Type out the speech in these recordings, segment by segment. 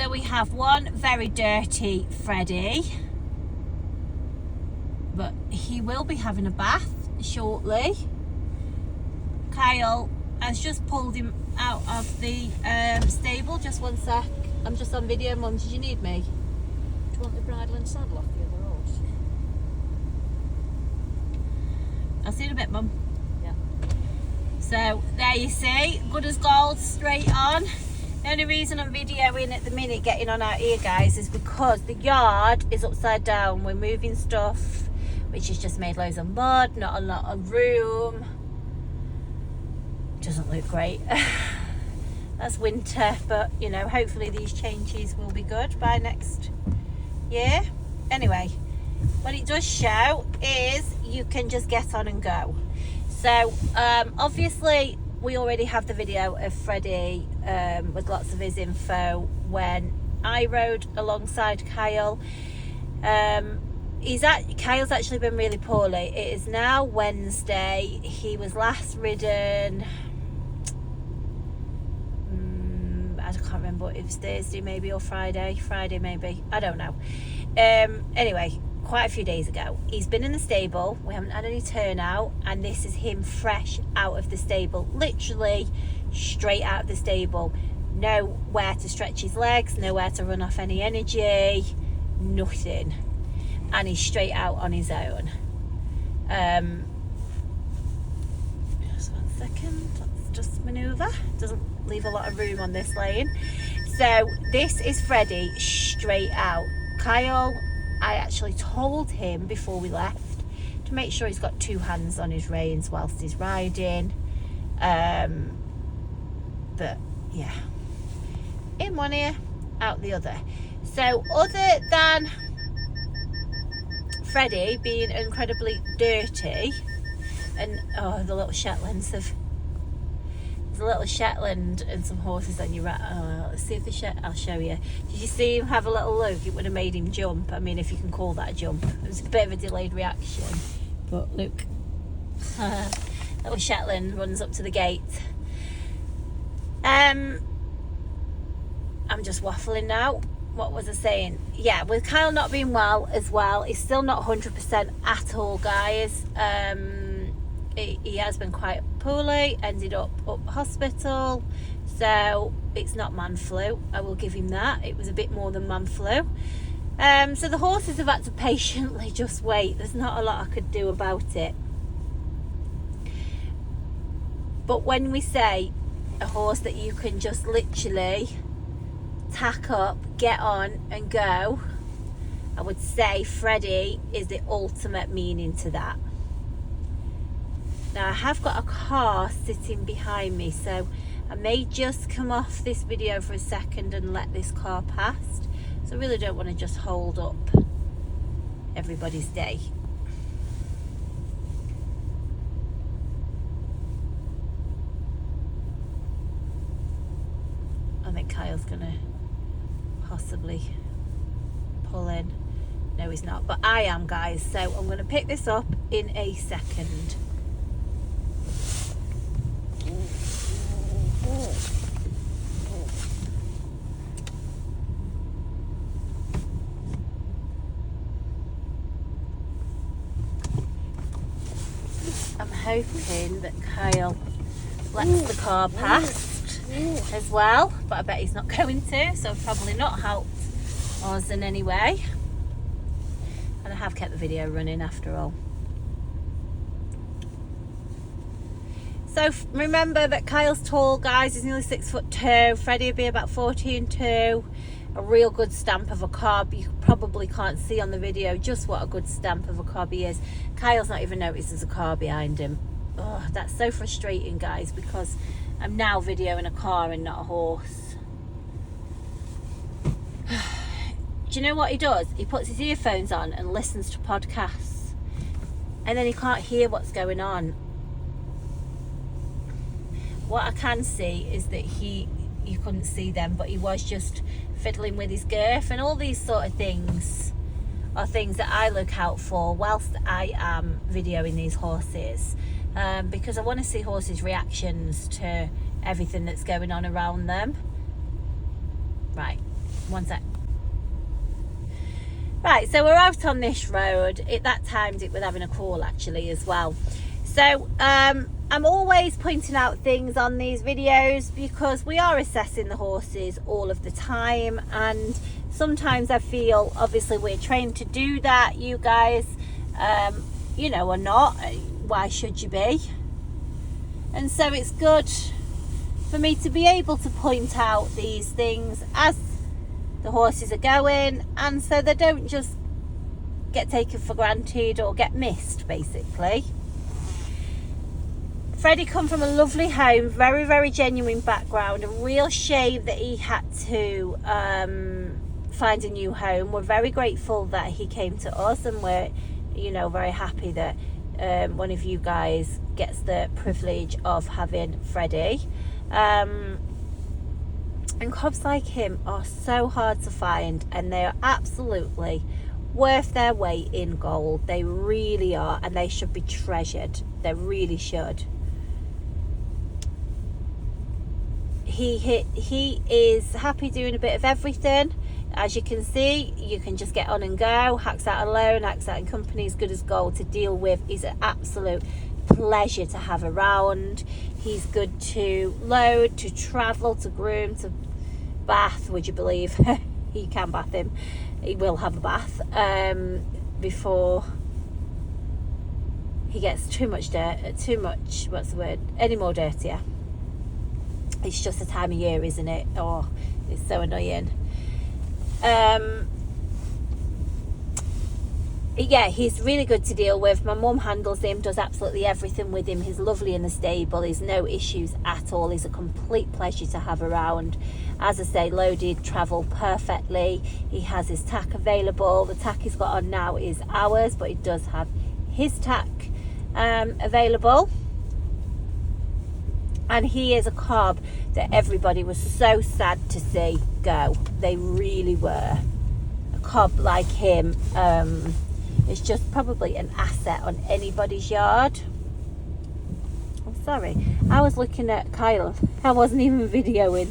So we have one very dirty Freddie, but he will be having a bath shortly. Kyle has just pulled him out of the stable. Just one sec, I'm just on video. Mum, did you need me? Do you want the bridle and saddle off the other horse? I'll see you in a bit, Mum. Yeah. So there you see, good as gold, straight on. The only reason I'm videoing at the minute, getting on out here, guys, is because the yard is upside down. We're moving stuff, which has just made loads of mud, not a lot of room. Doesn't look great. That's winter, but you know, hopefully these changes will be good by next year. Anyway, what it does show is you can just get on and go. So obviously we already have the video of Freddie with lots of his info when I rode alongside Kyle. Kyle's actually been really poorly. It is now Wednesday. He was last ridden, I can't remember if it was Thursday maybe or Friday maybe, I don't know. Anyway, quite a few days ago. He's been in the stable, we haven't had any turnout, and this is him fresh out of the stable, literally straight out of the stable. Nowhere to stretch his legs, nowhere to run off any energy, nothing, and he's straight out on his own. Just one second, let's just manoeuvre. Doesn't leave a lot of room on this lane. So this is Freddie straight out. Kyle, I actually told him before we left to make sure he's got two hands on his reins whilst he's riding. But yeah, in one ear, out the other. So other than Freddie being incredibly dirty, and oh, the little Shetlands have, there's a little Shetland and some horses on your right. Oh, let's see if the I'll show you. Did you see him have a little look? It would have made him jump. I mean, if you can call that a jump. It was a bit of a delayed reaction, but look. Little Shetland runs up to the gate. I'm just waffling now. What was I saying? Yeah, with Kyle not being well as well, he's still not 100% at all, guys. He has been quite poorly, ended up hospital, so it's not man flu, I will give him that. It was a bit more than man flu. So the horses have had to patiently just wait. There's not a lot I could do about it. But when we say a horse that you can just literally tack up, get on and go, I would say Freddie is the ultimate meaning to that. Now I have got a car sitting behind me, so I may just come off this video for a second and let this car past. So I really don't want to just hold up everybody's day. I think Kyle's gonna possibly pull in. No, he's not, but I am, guys, so I'm gonna pick this up in a second. I'm hoping that Kyle lets the car past as well, but I bet he's not going to, so probably not helped us in any way. And I have kept the video running after all. So remember that Kyle's tall, guys. He's nearly 6'2". Freddie would be about 14'2". A real good stamp of a cob. You probably can't see on the video just what a good stamp of a cob he is. Kyle's not even noticed there's a car behind him. Oh, that's so frustrating, guys, because I'm now videoing a car and not a horse. Do you know what he does? He puts his earphones on and listens to podcasts, and then he can't hear what's going on. What I can see is that you couldn't see them, but he was just fiddling with his girth, and all these sort of things are things that I look out for whilst I am videoing these horses, because I want to see horses' reactions to everything that's going on around them. Right, One sec. Right, so we're out on this road. That timed it with having a call actually as well. So I'm always pointing out things on these videos because we are assessing the horses all of the time, and sometimes I feel obviously we're trained to do that. You guys, you know, are not. Why should you be? And so it's good for me to be able to point out these things as the horses are going, and so they don't just get taken for granted or get missed, basically. Freddie come from a lovely home, very, very genuine background. A real shame that he had to find a new home. We're very grateful that he came to us, and we're, you know, very happy that one of you guys gets the privilege of having Freddie. And cobs like him are so hard to find, and they are absolutely worth their weight in gold. They really are, and they should be treasured. They really should. He is happy doing a bit of everything. As you can see, you can just get on and go. Hacks out alone, hacks out in company, is good as gold to deal with. He's an absolute pleasure to have around. He's good to load, to travel, to groom, to bath. Would you believe? He can bath him. He will have a bath before he gets too much dirt, what's the word, any more dirtier. It's just the time of year, isn't it? Oh, it's so annoying. Yeah, he's really good to deal with. My mum handles him, does absolutely everything with him. He's lovely in the stable. There's no issues at all. He's a complete pleasure to have around. As I say, loaded, travel perfectly. He has his tack available. The tack he's got on now is ours, but he does have his tack available. And he is a cob that everybody was so sad to see go. They really were. A cob like him is just probably an asset on anybody's yard. I'm sorry, I was looking at Kyle. I wasn't even videoing.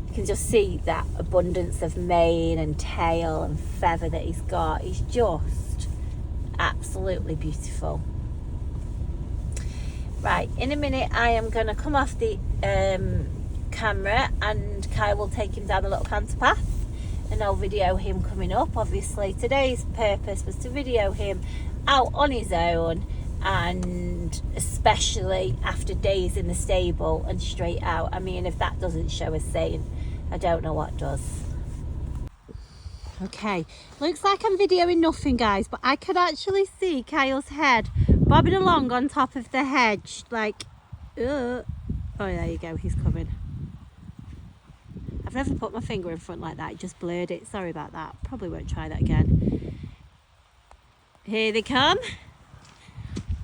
You can just see that abundance of mane and tail and feather that he's got. He's just absolutely beautiful. Right, in a minute I am going to come off the camera, and Kyle will take him down a little canter path, and I'll video him coming up. Obviously today's purpose was to video him out on his own, and especially after days in the stable and straight out. I mean, if that doesn't show a saint, I don't know what does. Okay, looks like I'm videoing nothing, guys, but I could actually see Kyle's head bobbing along on top of the hedge, like, oh, there you go, he's coming. I've never put my finger in front like that, it just blurred it. Sorry about that, probably won't try that again. Here they come,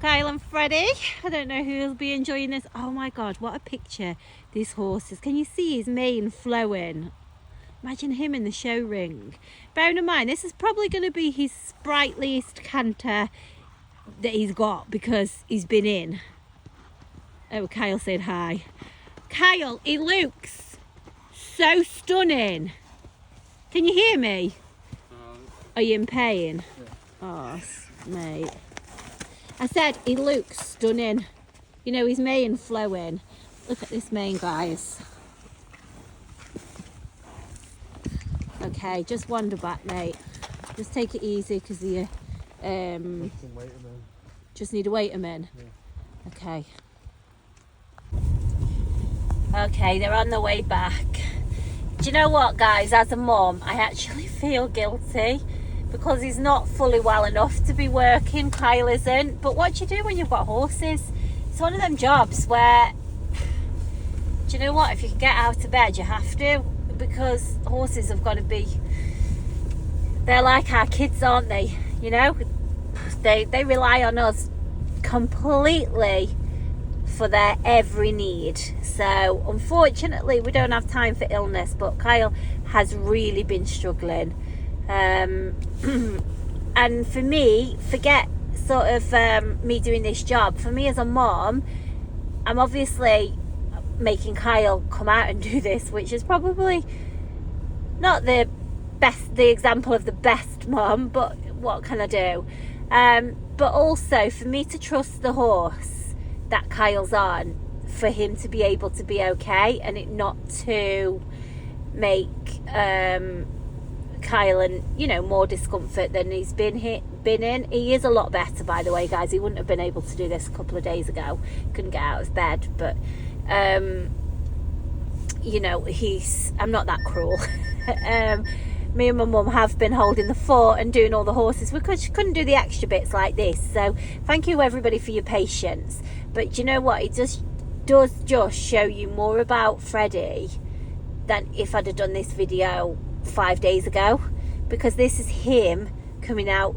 Kyle and Freddie. I don't know who'll be enjoying this. Oh my god, what a picture, these horses. Can you see his mane flowing? Imagine him in the show ring. Bearing in mind, this is probably going to be his sprightliest canter that he's got, because he's been in. Oh, Kyle said hi. Kyle, he looks so stunning. Can you hear me? Are you in pain? Yeah. Oh, mate. I said he looks stunning. You know, his mane flowing. Look at this mane, guys. Okay, just wander back, mate. Just take it easy, because you just need to wait a minute. Yeah. Okay. Okay, they're on the way back. Do you know what, guys? As a mum, I actually feel guilty because he's not fully well enough to be working. Kyle isn't. But what do you do when you've got horses? It's one of them jobs where, do you know what? If you can get out of bed, you have to, because horses have got to be, they're like our kids, aren't they? You know, they rely on us completely for their every need. So unfortunately we don't have time for illness, but Kyle has really been struggling, and for me, forget sort of me doing this job. For me as a mom, I'm obviously making Kyle come out and do this, which is probably not the example of the best mom, but what can I do? But also for me to trust the horse that Kyle's on, for him to be able to be okay and it not to make Kyle and more discomfort than he's been in. He is a lot better, by the way, guys. He wouldn't have been able to do this a couple of days ago, couldn't get out of bed, but I'm not that cruel. Me and my mum have been holding the fort and doing all the horses because she couldn't do the extra bits like this. So thank you everybody for your patience. But you know what, it does just show you more about Freddie than if I'd have done this video 5 days ago, because this is him coming out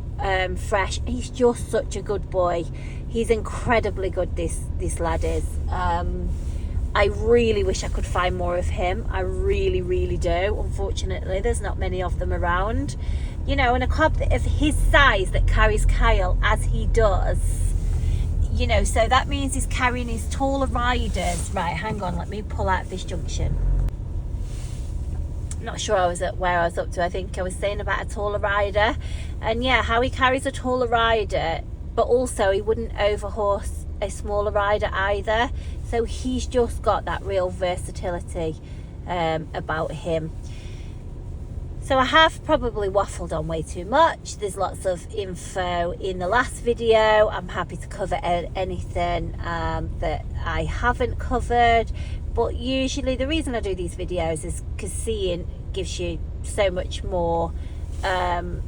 fresh. He's just such a good boy. He's incredibly good, this lad is. I really wish I could find more of him. I really, really do. Unfortunately, there's not many of them around. And a cob of his size that carries Kyle as he does, so that means he's carrying his taller riders. Right, hang on, let me pull out this junction. Not sure where I was up to. I think I was saying about a taller rider, and yeah, how he carries a taller rider, but also he wouldn't overhorse a smaller rider either. So he's just got that real versatility about him. So I have probably waffled on way too much. There's lots of info in the last video. I'm happy to cover anything that I haven't covered. But usually the reason I do these videos is because seeing gives you so much more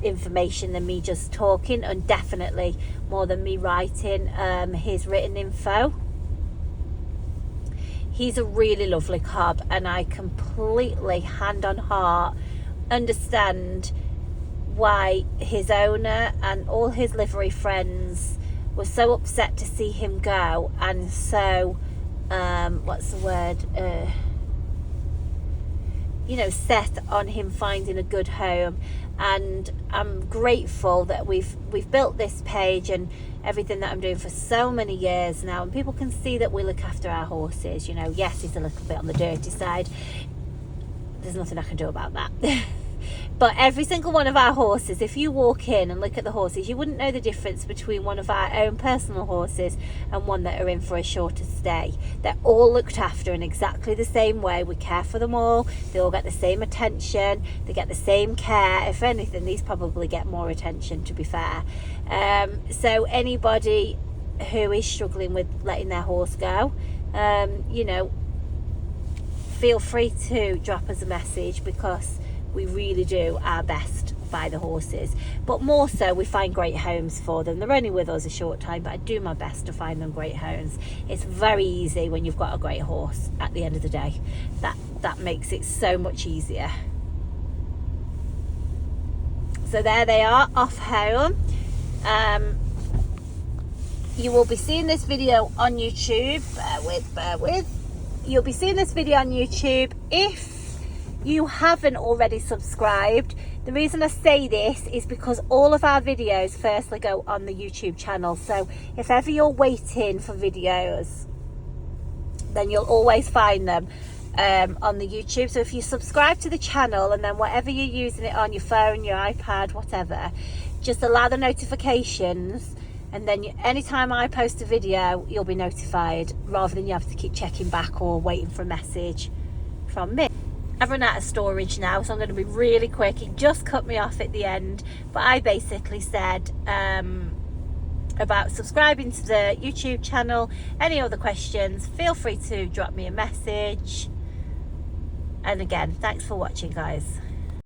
information than me just talking, and definitely more than me writing his written info. He's a really lovely cob, and I completely, hand on heart, understand why his owner and all his livery friends were so upset to see him go, and so what's the word, set on him finding a good home. And I'm grateful that we've built this page and everything that I'm doing for so many years now, and people can see that we look after our horses. Yes, he's a little bit on the dirty side. There's nothing I can do about that. But every single one of our horses, if you walk in and look at the horses, you wouldn't know the difference between one of our own personal horses and one that are in for a shorter stay. They're all looked after in exactly the same way. We care for them all. They all get the same attention. They get the same care. If anything, these probably get more attention, to be fair. So anybody who is struggling with letting their horse go, feel free to drop us a message, because we really do our best by the horses. But more so, we find great homes for them. They're only with us a short time, but I do my best to find them great homes. It's very easy when you've got a great horse at the end of the day. That makes it so much easier. So there they are, off home. You will be seeing this video on YouTube. Bear with. You'll be seeing this video on YouTube if you haven't already subscribed. The reason I say this is because all of our videos firstly go on the YouTube channel. So if ever you're waiting for videos, then you'll always find them on the YouTube. So if you subscribe to the channel, and then whatever you're using it on, your phone, your iPad, whatever, just allow the notifications, and then anytime I post a video, you'll be notified, rather than you have to keep checking back or waiting for a message from me. I've run out of storage now, so I'm going to be really quick. It just cut me off at the end, but I basically said about subscribing to the YouTube channel. Any other questions, feel free to drop me a message. And again, thanks for watching, guys.